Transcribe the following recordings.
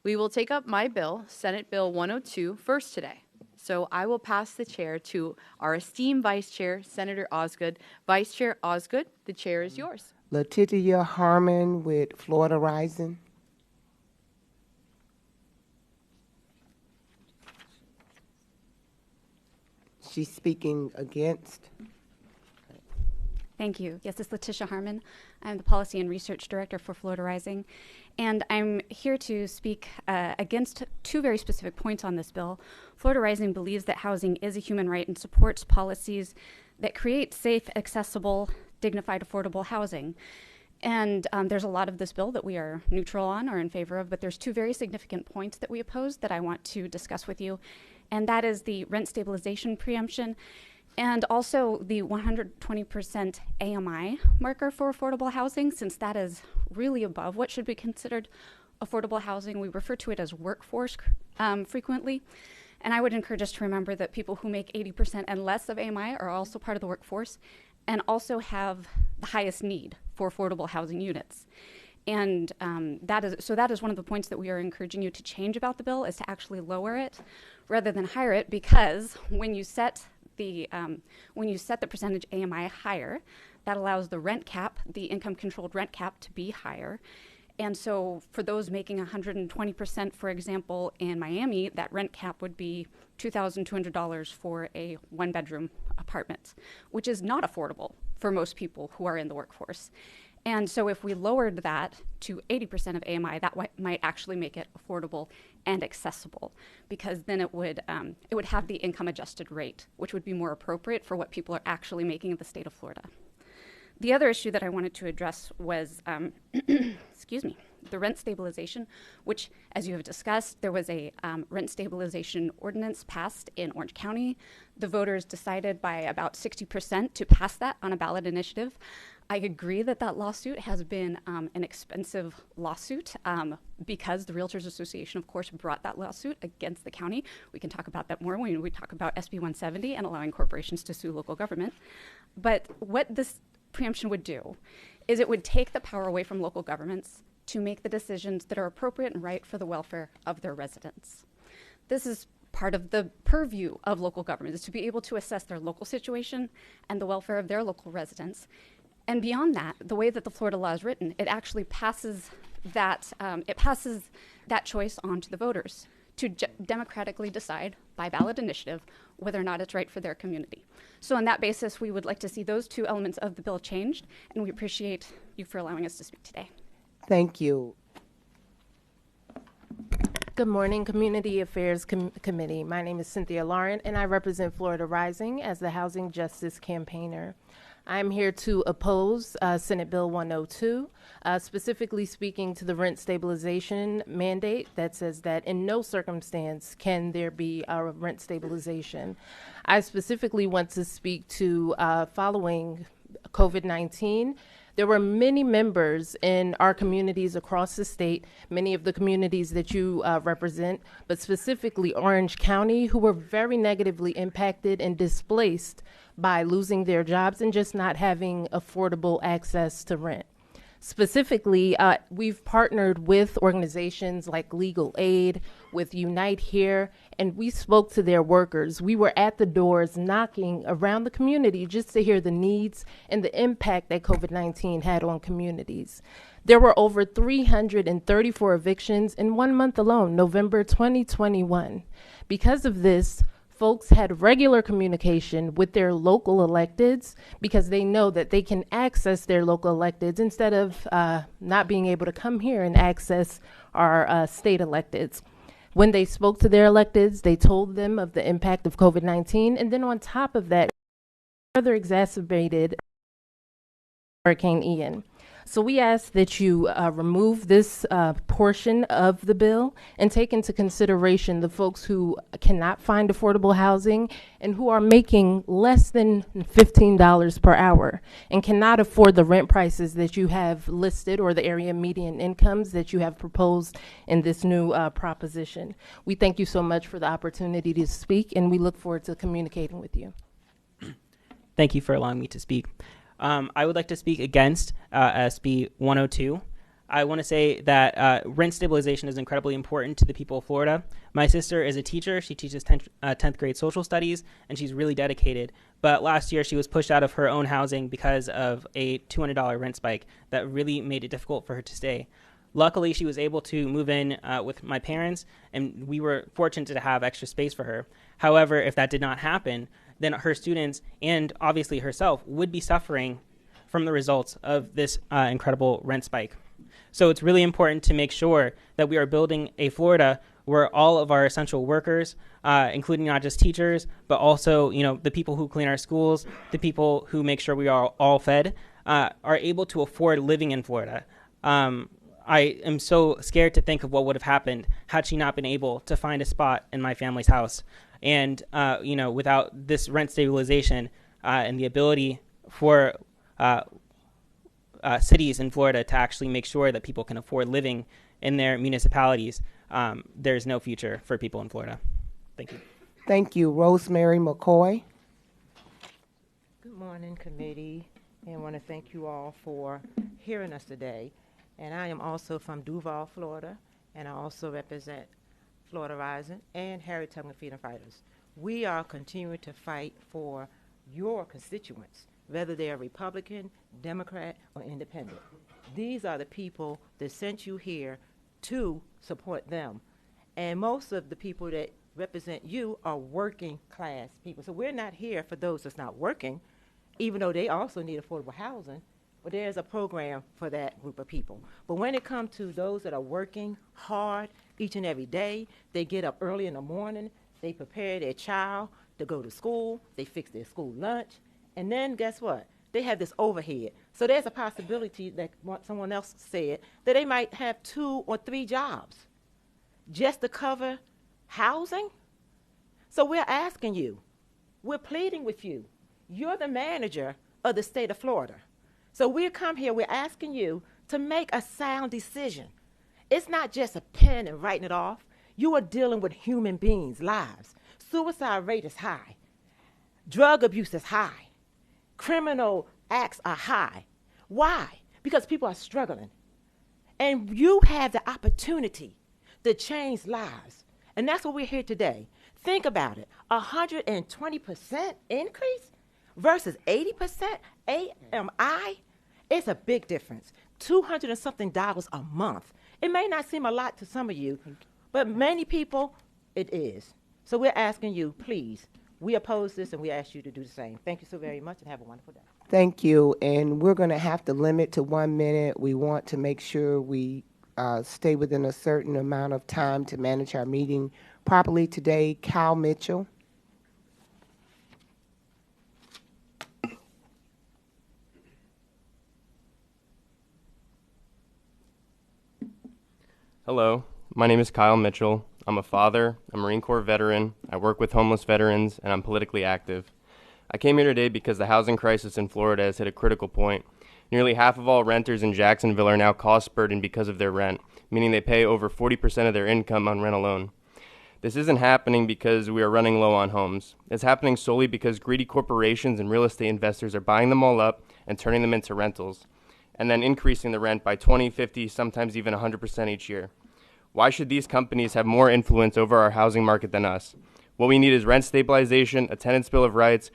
We will take up my bill, Senate Bill 102, first today. So I will pass the chair to our esteemed Vice Chair, Senator Osgood. Vice Chair Osgood, the chair is yours. Letitia Harmon with Florida Rising. She's speaking against. Thank you. Yes, it's Letitia Harmon. I'm the Policy and Research Director for Florida Rising, and I'm here to speak against two very specific points on this bill. Florida Rising believes that housing is a human right and supports policies that create safe, accessible, dignified, affordable housing. And there's a lot of this bill that we are neutral on or in favor of, but there's two very significant points that we oppose that I want to discuss with you, and that is the rent stabilization preemption and also the 120% AMI marker for affordable housing, since that is really above what should be considered affordable housing. We refer to it as workforce frequently. And I would encourage us to remember that people who make 80% and less of AMI are also part of the workforce and also have the highest need for affordable housing units. And that is one of the points that we are encouraging you to change about the bill, is to actually lower it rather than higher it, because when you set the percentage AMI higher, that allows the rent cap, the income-controlled rent cap, to be higher. And so for those making 120%, for example, in Miami, that rent cap would be $2,200 for a one-bedroom apartment, which is not affordable for most people who are in the workforce. And so if we lowered that to 80% of AMI, that might actually make it affordable and accessible, because then it would have the income-adjusted rate, which would be more appropriate for what people are actually making in the state of Florida. The other issue that I wanted to address was, excuse me, the rent stabilization, which, as you have discussed, there was a rent stabilization ordinance passed in Orange County. The voters decided by about 60% to pass that on a ballot initiative. I agree that that lawsuit has been an expensive lawsuit because the Realtors Association, of course, brought that lawsuit against the county. We can talk about that more when we talk about SB 170 and allowing corporations to sue local government. But what this preemption would do is it would take the power away from local governments to make the decisions that are appropriate and right for the welfare of their residents. This is part of the purview of local government, is to be able to assess their local situation and the welfare of their local residents. And beyond that, the way that the Florida law is written, it actually passes that choice on to the voters to democratically decide by ballot initiative whether or not it's right for their community. So on that basis, we would like to see those two elements of the bill changed, and we appreciate you for allowing us to speak today. Thank you. Good morning, Community Affairs Committee. My name is Cynthia Laurent, and I represent Florida Rising as the Housing Justice Campaigner. I'm here to oppose Senate Bill 102, specifically speaking to the rent stabilization mandate that says that in no circumstance can there be a rent stabilization. I specifically want to speak to following COVID-19. There were many members in our communities across the state, many of the communities that you represent, but specifically Orange County, who were very negatively impacted and displaced by losing their jobs and just not having affordable access to rent. Specifically, we've partnered with organizations like Legal Aid, with Unite Here, and we spoke to their workers. We were at the doors knocking around the community just to hear the needs and the impact that COVID-19 had on communities. There were over 334 evictions in 1 month alone, November 2021. Because of this, folks had regular communication with their local electeds because they know that they can access their local electeds instead of not being able to come here and access our state electeds. When they spoke to their electeds, they told them of the impact of COVID-19, and then on top of that, further exacerbated Hurricane Ian. So we ask that you remove this portion of the bill and take into consideration the folks who cannot find affordable housing and who are making less than $15 per hour and cannot afford the rent prices that you have listed or the area median incomes that you have proposed in this new proposition. We thank you so much for the opportunity to speak, and we look forward to communicating with you. Thank you for allowing me to speak. I would like to speak against SB 102. I want to say that rent stabilization is incredibly important to the people of Florida. My sister is a teacher. She teaches 10th grade social studies, and she's really dedicated. But last year, she was pushed out of her own housing because of a $200 rent spike that really made it difficult for her to stay. Luckily, she was able to move in with my parents, and we were fortunate to have extra space for her. However, if that did not happen, then her students and obviously herself would be suffering from the results of this incredible rent spike. So it's really important to make sure that we are building a Florida where all of our essential workers, including not just teachers, but also the people who clean our schools, the people who make sure we are all fed, are able to afford living in Florida. I am so scared to think of what would have happened had she not been able to find a spot in my family's house. And, without this rent stabilization and the ability for cities in Florida to actually make sure that people can afford living in their municipalities, there's no future for people in Florida. Thank you. Thank you. Rosemary McCoy. Good morning, committee, and I want to thank you all for hearing us today. And I am also from Duval, Florida, and I also represent Florida Rising and Harriet Tubman Freedom Fighters. We are continuing to fight for your constituents, whether they are Republican, Democrat, or Independent. These are the people that sent you here to support them. And most of the people that represent you are working class people. So we're not here for those that's not working, even though they also need affordable housing. But there's a program for that group of people. But when it comes to those that are working hard each and every day, they get up early in the morning, they prepare their child to go to school, they fix their school lunch, and then guess what? They have this overhead. So there's a possibility that what someone else said, that they might have 2 or 3 jobs just to cover housing. So we're asking you, we're pleading with you. You're the manager of the state of Florida. So we come here, we're asking you to make a sound decision. It's not just a pen and writing it off. You are dealing with human beings' lives. Suicide rate is high. Drug abuse is high. Criminal acts are high. Why? Because people are struggling. And you have the opportunity to change lives. And that's what we're here today. Think about it. 120% increase versus 80% AMI, it's a big difference. $200 and something a month. It may not seem a lot to some of you, but many people, it is. So we're asking you, please, we oppose this and we ask you to do the same. Thank you so very much and have a wonderful day. Thank you. And we're going to have to limit to 1 minute. We want to make sure we stay within a certain amount of time to manage our meeting properly today. Cal Mitchell. Hello, my name is Kyle Mitchell. I'm a father, a Marine Corps veteran, I work with homeless veterans, and I'm politically active. I came here today because the housing crisis in Florida has hit a critical point. Nearly half of all renters in Jacksonville are now cost burdened because of their rent, meaning they pay over 40% of their income on rent alone. This isn't happening because we are running low on homes. It's happening solely because greedy corporations and real estate investors are buying them all up and turning them into rentals, and then increasing the rent by 20, 50, sometimes even 100% each year. Why should these companies have more influence over our housing market than us? What we need is rent stabilization, a tenant's bill of rights,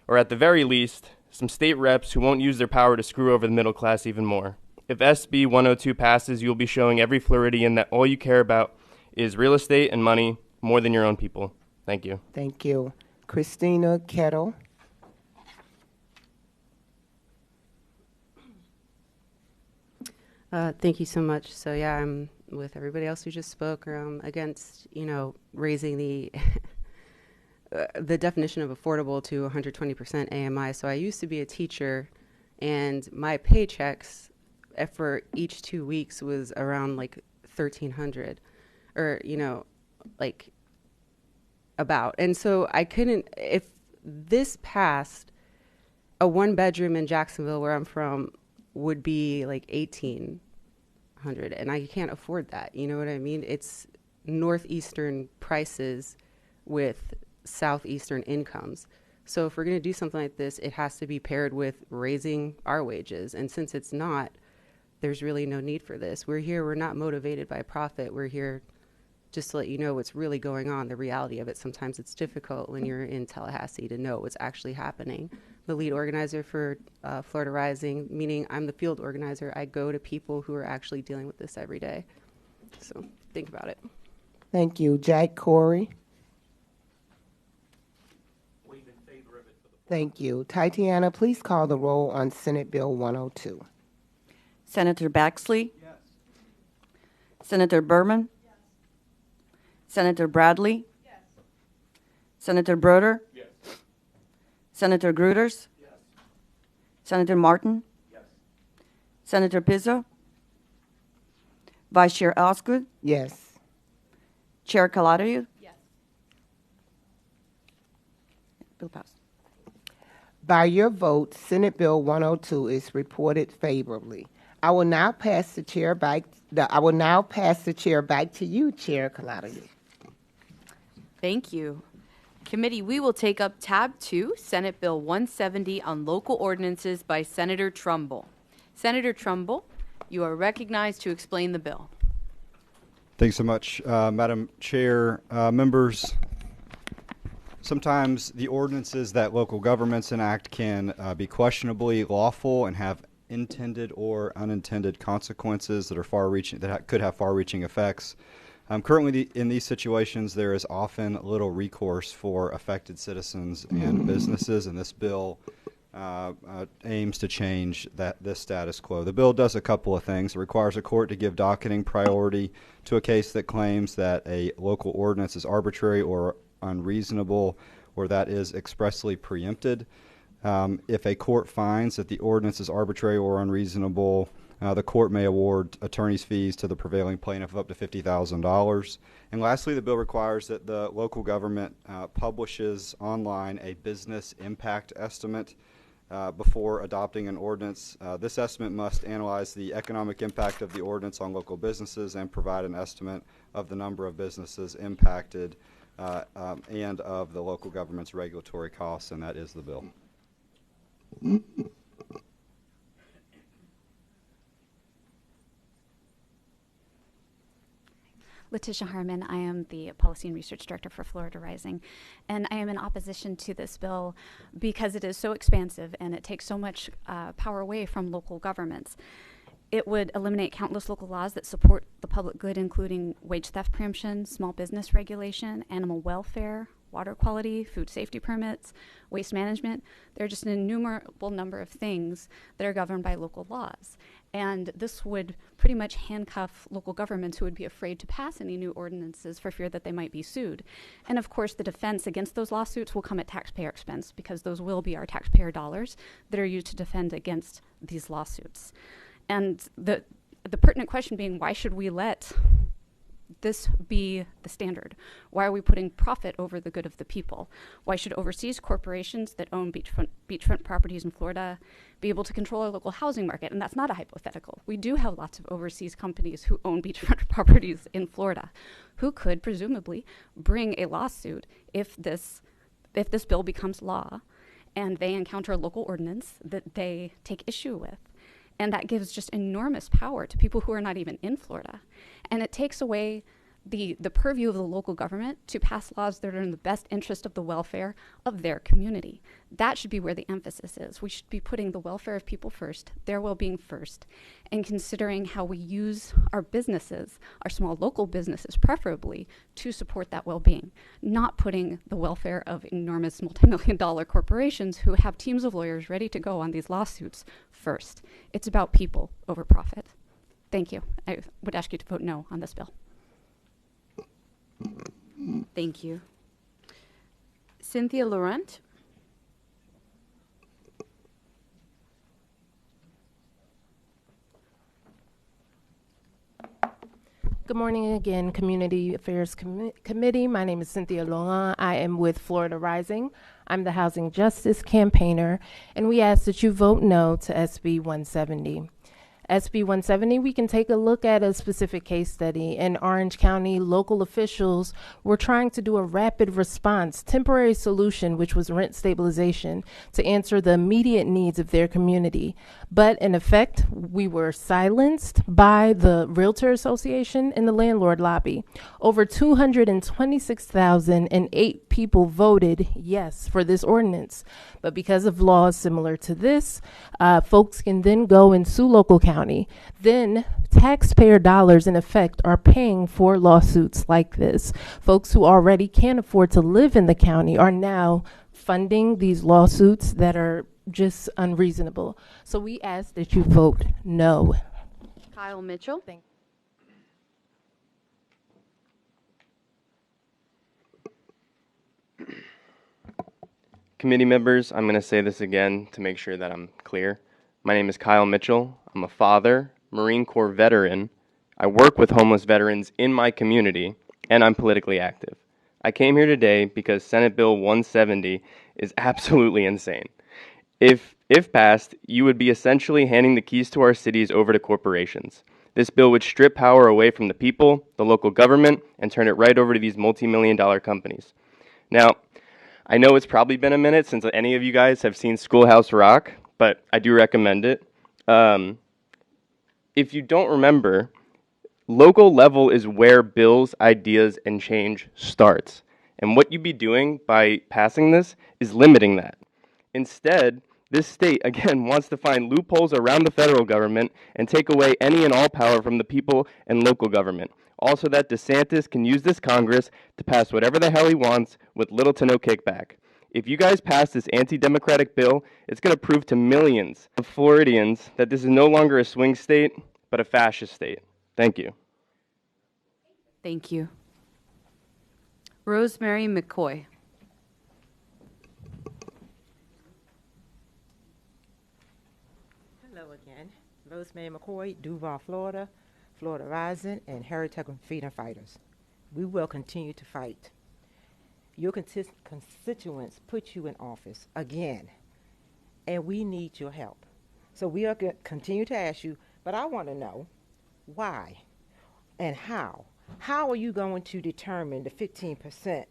or at the very least, some state reps who won't use their power to screw over the middle class even more. If SB 102 passes, you'll be showing every Floridian that all you care about is real estate and money more than your own people. Thank you. Thank you. Christina Kettle. Thank you so much. So yeah, I'm with everybody else who just spoke against, raising the the definition of affordable to 120% AMI. So I used to be a teacher, and my paychecks for each 2 weeks was around like $1,300, or about. And so I couldn't. If this passed, a 1-bedroom in Jacksonville, where I'm from, would be like $1,800, and I can't afford that. You know what I mean? It's northeastern prices with southeastern incomes. So if we're going to do something like this, it has to be paired with raising our wages. And since it's not, there's really no need for this. We're not motivated by profit. We're here just to let you know what's really going on, the reality of it. Sometimes it's difficult when you're in Tallahassee to know what's actually happening. The lead organizer for Florida Rising, meaning I'm the field organizer. I go to people who are actually dealing with this every day. So think about it. Thank you. Jack Corey. Thank you. Tatiana, please call the roll on Senate Bill 102. Senator Baxley? Yes. Senator Berman? Yes. Senator Bradley? Yes. Senator Broder? Yes. Senator Gruters? Yes. Senator Martin? Yes. Senator Pizzo? Vice Chair Osgood? Yes. Chair Calario? Yes. Bill passed. By your vote, Senate Bill 102 is reported favorably. I will now pass the chair back to you, Chair Calario. Thank you. Committee, we will take up tab 2, Senate Bill 170 on local ordinances by Senator Trumbull. Senator Trumbull, you are recognized to explain the bill. Thanks so much, Madam Chair. Members, sometimes the ordinances that local governments enact can be questionably lawful and have intended or unintended consequences that are far-reaching, that could have far-reaching effects. Currently, in these situations, there is often little recourse for affected citizens and businesses, and this bill aims to change this status quo. The bill does a couple of things. It requires a court to give docketing priority to a case that claims that a local ordinance is arbitrary or unreasonable, or that is expressly preempted. If a court finds that the ordinance is arbitrary or unreasonable, the court may award attorney's fees to the prevailing plaintiff of up to $50,000. And lastly, the bill requires that the local government publishes online a business impact estimate before adopting an ordinance. This estimate must analyze the economic impact of the ordinance on local businesses and provide an estimate of the number of businesses impacted and of the local government's regulatory costs, and that is the bill. Letitia Harmon. I am the Policy and Research Director for Florida Rising, and I am in opposition to this bill because it is so expansive and it takes so much power away from local governments. It would eliminate countless local laws that support the public good, including wage theft preemption, small business regulation, animal welfare, water quality, food safety permits, waste management. There are just an innumerable number of things that are governed by local laws. And this would pretty much handcuff local governments who would be afraid to pass any new ordinances for fear that they might be sued. And of course, the defense against those lawsuits will come at taxpayer expense, because those will be our taxpayer dollars that are used to defend against these lawsuits. And the pertinent question being, why should we let this be the standard? Why are we putting profit over the good of the people? Why should overseas corporations that own beachfront properties in Florida be able to control our local housing market? And that's not a hypothetical. We do have lots of overseas companies who own beachfront properties in Florida who could presumably bring a lawsuit if this bill becomes law and they encounter a local ordinance that they take issue with. And that gives just enormous power to people who are not even in Florida. And it takes away the purview of the local government to pass laws that are in the best interest of the welfare of their community. That should be where the emphasis is. We should be putting the welfare of people first, their well-being first, and considering how we use our businesses, our small local businesses preferably, to support that well-being, not putting the welfare of enormous multi-million-dollar corporations who have teams of lawyers ready to go on these lawsuits first. It's about people over profit. Thank you. I would ask you to vote no on this bill. Thank you. Cynthia Laurent. Good morning again, Community Affairs Committee. My name is Cynthia Laurent. I am with Florida Rising. I'm the Housing Justice Campaigner, and we ask that you vote no to SB 170. SB 170, we can take a look at a specific case study. In Orange County, local officials were trying to do a rapid response, temporary solution, which was rent stabilization, to answer the immediate needs of their community. But in effect, we were silenced by the Realtor Association and the landlord lobby. Over 226,008 people voted yes for this ordinance. But because of laws similar to this, folks can then go and sue local county. Then taxpayer dollars, in effect, are paying for lawsuits like this. Folks who already can't afford to live in the county are now funding these lawsuits that are just unreasonable. So we ask that you vote no. Kyle Mitchell. Thank Committee members, I'm going to say this again to make sure that I'm clear. My name is Kyle Mitchell. I'm a father, Marine Corps veteran. I work with homeless veterans in my community, and I'm politically active. I came here today because Senate Bill 170 is absolutely insane. If passed, you would be essentially handing the keys to our cities over to corporations. This bill would strip power away from the people, the local government, and turn it right over to these multi-million-dollar companies. Now, I know it's probably been a minute since any of you guys have seen Schoolhouse Rock, but I do recommend it. If you don't remember, local level is where bills, ideas, and change starts. And what you'd be doing by passing this is limiting that. Instead, this state, again, wants to find loopholes around the federal government and take away any and all power from the people and local government. Also, that DeSantis can use this Congress to pass whatever the hell he wants with little to no kickback. If you guys pass this anti-democratic bill, it's going to prove to millions of Floridians that this is no longer a swing state, but a fascist state. Thank you. Thank you. Rosemary McCoy. Hello again. Rosemary McCoy, Duval, Florida, Florida Rising, and Heritage Freedom Fighters. We will continue to fight. Your constituents put you in office again, and we need your help. So we are going to continue to ask you, but I want to know why and how. How are you going to determine the 15%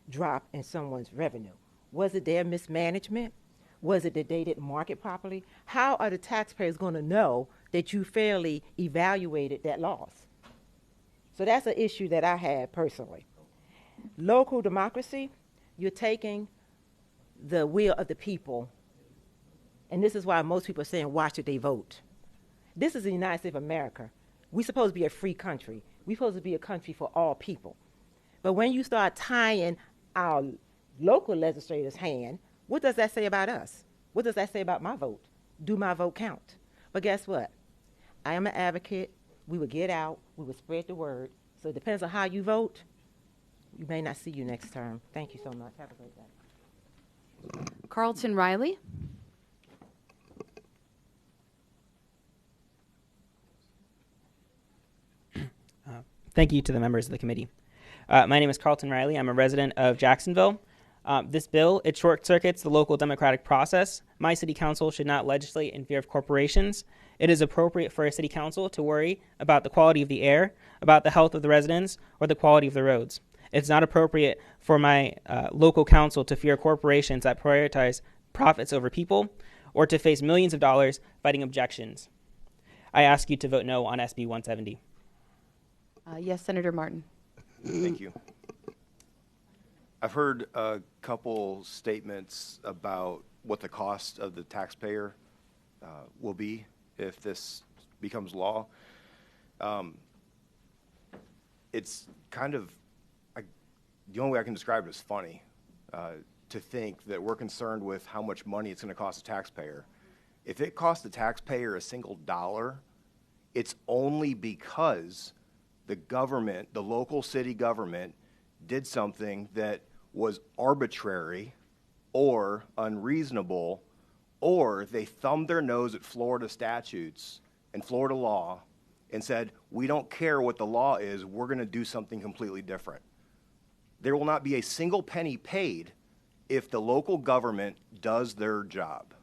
drop in someone's revenue? Was it their mismanagement? Was it that they didn't market properly? How are the taxpayers going to know that you fairly evaluated that loss? So that's an issue that I have personally. Local democracy, you're taking the will of the people, and this is why most people are saying, why should they vote? This is the United States of America. We're supposed to be a free country. We're supposed to be a country for all people. But when you start tying our local legislators' hand, what does that say about us? What does that say about my vote? Do my vote count? But guess what? I am an advocate. We will get out. We will spread the word. So it depends on how you vote. We may not see you next term. Thank you so much. Have a great day. Carlton Riley. Thank you to the members of the committee. My name is Carlton Riley. I'm a resident of Jacksonville. This bill, it short circuits the local democratic process. My city council should not legislate in fear of corporations. It is appropriate for a city council to worry about the quality of the air, about the health of the residents, or the quality of the roads. It's not appropriate for my local council to fear corporations that prioritize profits over people, or to face millions of dollars fighting objections. I ask you to vote no on SB 170. Yes, Senator Martin. Thank you. I've heard a couple statements about what the cost of the taxpayer will be if this becomes law. It's kind of, the only way I can describe it is funny to think that we're concerned with how much money it's going to cost the taxpayer. If it costs the taxpayer a single dollar, it's only because the government, the local city government, did something that was arbitrary or unreasonable, or they thumbed their nose at Florida statutes and Florida law and said, we don't care what the law is, we're going to do something completely different. There will not be a single penny paid if the local government does their job,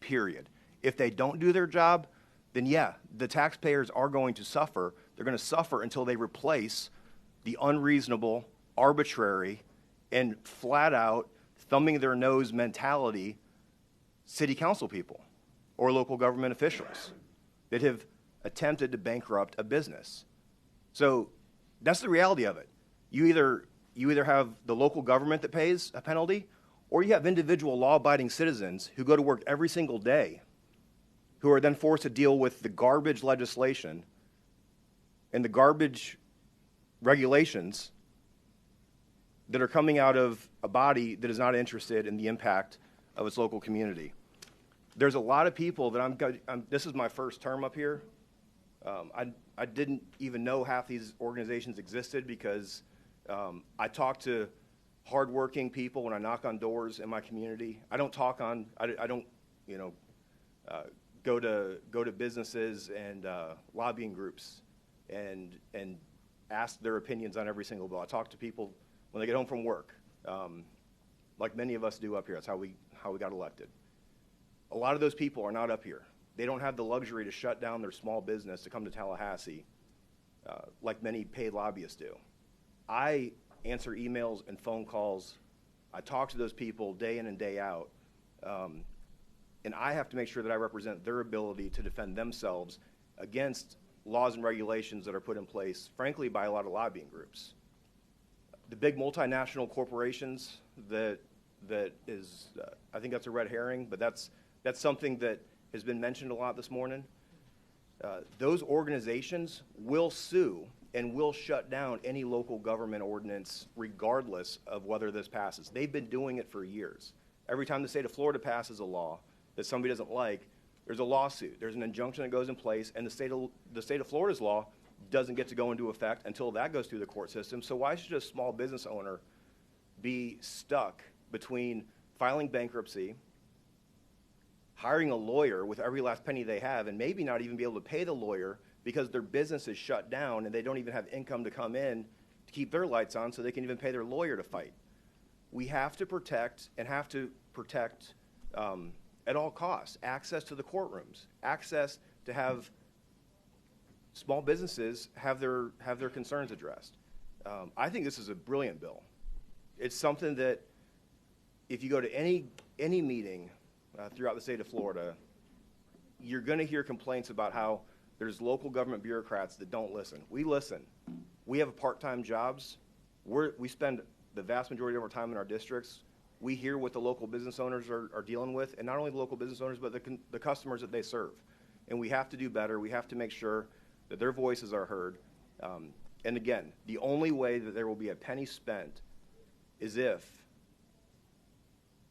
period. If they don't do their job, then yeah, the taxpayers are going to suffer. They're going to suffer until they replace the unreasonable, arbitrary, and flat out thumbing their nose mentality city council people or local government officials that have attempted to bankrupt a business. So that's the reality of it. You either have the local government that pays a penalty, or you have individual law-abiding citizens who go to work every single day, who are then forced to deal with the garbage legislation and the garbage regulations that are coming out of a body that is not interested in the impact of its local community. There's a lot of people that this is my first term up here. I didn't even know half these organizations existed because I talk to hardworking people when I knock on doors in my community. I don't go to businesses and lobbying groups and ask their opinions on every single bill. I talk to people when they get home from work, like many of us do up here. That's how we got elected. A lot of those people are not up here. They don't have the luxury to shut down their small business to come to Tallahassee like many paid lobbyists do. I answer emails and phone calls. I talk to those people day in and day out. And I have to make sure that I represent their ability to defend themselves against laws and regulations that are put in place, frankly, by a lot of lobbying groups. The big multinational corporations that is, I think that's a red herring, but that's something that has been mentioned a lot this morning. Those organizations will sue and will shut down any local government ordinance regardless of whether this passes. They've been doing it for years. Every time the state of Florida passes a law that somebody doesn't like, there's a lawsuit. There's an injunction that goes in place, and the state of Florida's law doesn't get to go into effect until that goes through the court system. So why should a small business owner be stuck between filing bankruptcy, hiring a lawyer with every last penny they have, and maybe not even be able to pay the lawyer because their business is shut down and they don't even have income to come in to keep their lights on so they can even pay their lawyer to fight? We have to protect at all costs access to the courtrooms, access to have small businesses have their concerns addressed. I think this is a brilliant bill. It's something that if you go to any meeting throughout the state of Florida, you're going to hear complaints about how there's local government bureaucrats that don't listen. We listen. We have part-time jobs. We spend the vast majority of our time in our districts. We hear what the local business owners are dealing with, and not only the local business owners, but the customers that they serve. And we have to do better. We have to make sure that their voices are heard. And again, the only way that there will be a penny spent is if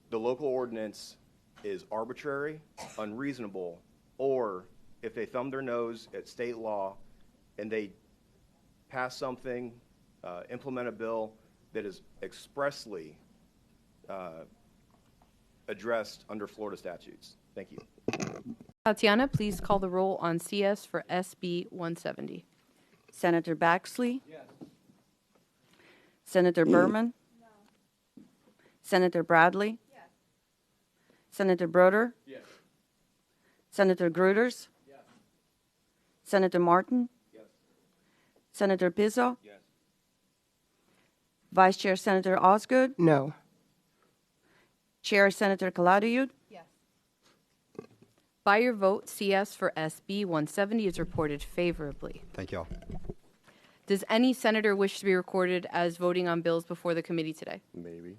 the local ordinance is arbitrary, unreasonable, or if they thumb their nose at state law and they pass something, implement a bill that is expressly addressed under Florida statutes. Thank you. Tatiana, please call the roll on CS for SB 170. Senator Baxley? Yes. Senator Berman? No. Senator Bradley? Yes. Senator Broder? Yes. Senator Gruters? Yes. Senator Martin? Yes. Senator Pizzo? Yes. Vice Chair Senator Osgood? No. Chair Senator Kaladiud? Yes. By your vote, CS for SB 170 is reported favorably. Thank you all. Does any senator wish to be recorded as voting on bills before the committee today? Maybe.